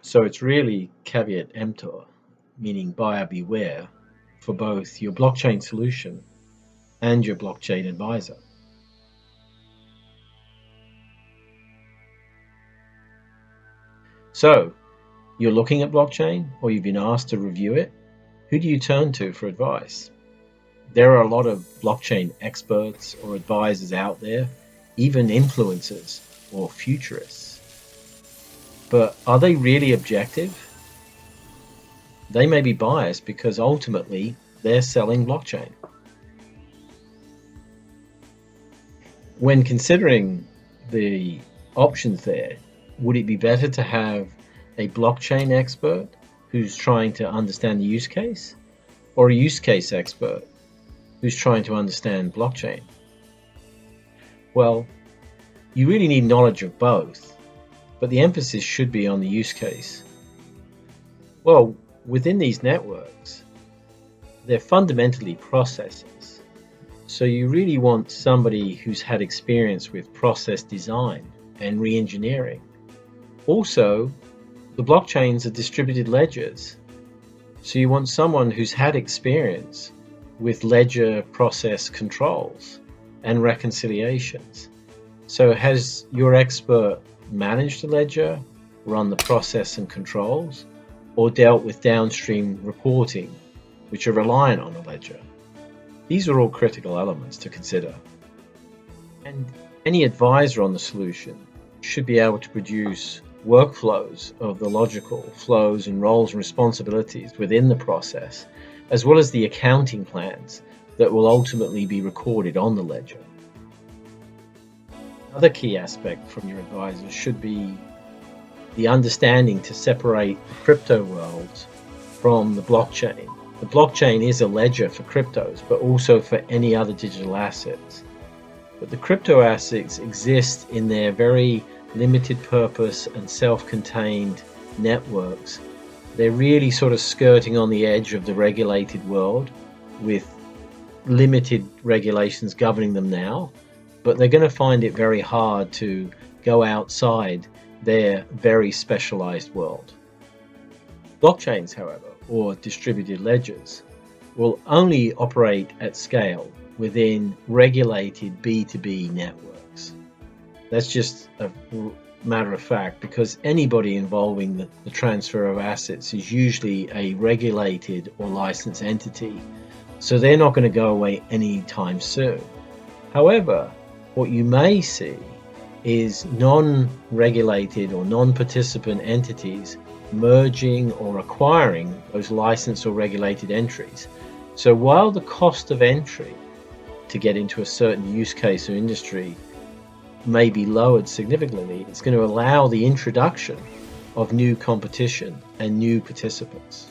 So it's really caveat emptor, meaning buyer beware, for both your blockchain solution and your blockchain advisor. So you're looking at blockchain or you've been asked to review it. Who do you turn to for advice? There are a lot of blockchain experts or advisors out there, even influencers or futurists. But are they really objective? They may be biased because ultimately they're selling blockchain. When considering the options there, would it be better to have a blockchain expert who's trying to understand the use case, or a use case expert who's trying to understand blockchain? Well, you really need knowledge of both, but the emphasis should be on the use case. Well, within these networks, they're fundamentally processes. So you really want somebody who's had experience with process design and re-engineering. Also, the blockchains are distributed ledgers. So you want someone who's had experience with ledger process controls and reconciliations. So has your expert managed a ledger, run the process and controls, or dealt with downstream reporting, which are reliant on a ledger? These are all critical elements to consider. And any advisor on the solution should be able to produce workflows of the logical flows and roles and responsibilities within the process, as well as the accounting plans that will ultimately be recorded on the ledger. Another key aspect from your advisor should be the understanding to separate the crypto world from the blockchain. The blockchain is a ledger for cryptos, but also for any other digital assets. But the crypto assets exist in their very limited purpose and self-contained networks. They're really sort of skirting on the edge of the regulated world with limited regulations governing them now, but they're going to find it very hard to go outside their very specialized world. Blockchains, however, or distributed ledgers, will only operate at scale within regulated B2B networks. That's just a matter of fact, because anybody involving the transfer of assets is usually a regulated or licensed entity, so they're not going to go away anytime soon. However, what you may see is non-regulated or non-participant entities merging or acquiring those licensed or regulated entries. So while the cost of entry to get into a certain use case or industry may be lowered significantly, it's going to allow the introduction of new competition and new participants.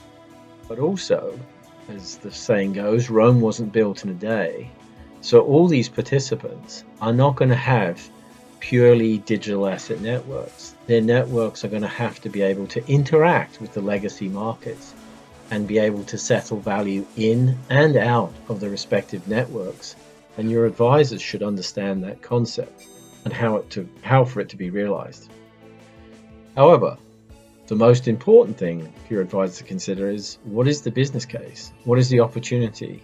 But also, as the saying goes, Rome wasn't built in a day. So all these participants are not going to have purely digital asset networks. Their networks are going to have to be able to interact with the legacy markets and be able to settle value in and out of the respective networks. And your advisors should understand that concept and how for it to be realized. However, the most important thing for your advisor to consider is, what is the business case? What is the opportunity?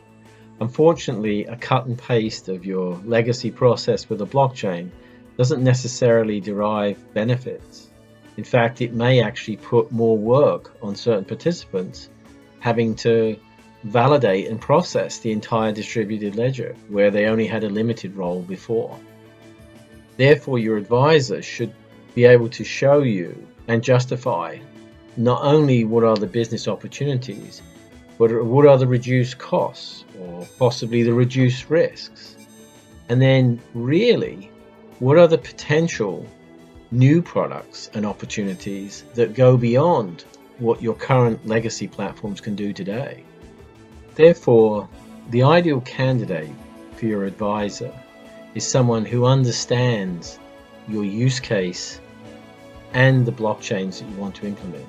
Unfortunately, a cut and paste of your legacy process with a blockchain doesn't necessarily derive benefits. In fact, it may actually put more work on certain participants having to validate and process the entire distributed ledger where they only had a limited role before. Therefore, your advisor should be able to show you and justify not only what are the business opportunities, but what are the reduced costs or possibly the reduced risks. And then really, what are the potential new products and opportunities that go beyond what your current legacy platforms can do today? Therefore, the ideal candidate for your advisor is someone who understands your use case and the blockchains that you want to implement.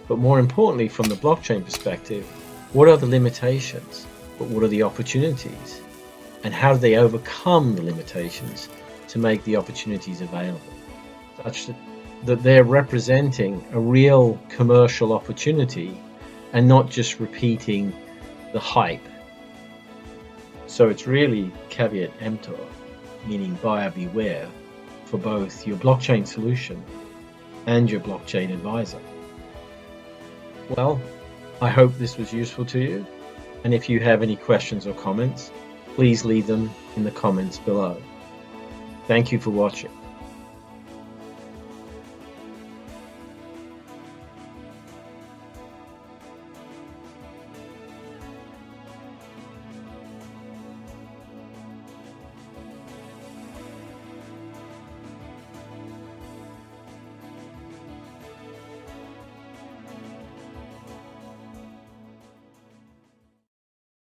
But more importantly, from the blockchain perspective, what are the limitations, but what are the opportunities? And how do they overcome the limitations to make the opportunities available, such that that they're representing a real commercial opportunity and not just repeating the hype. So it's really caveat emptor, meaning buyer beware, for both your blockchain solution and your blockchain advisor. Well, I hope this was useful to you. And if you have any questions or comments, please leave them in the comments below. Thank you for watching.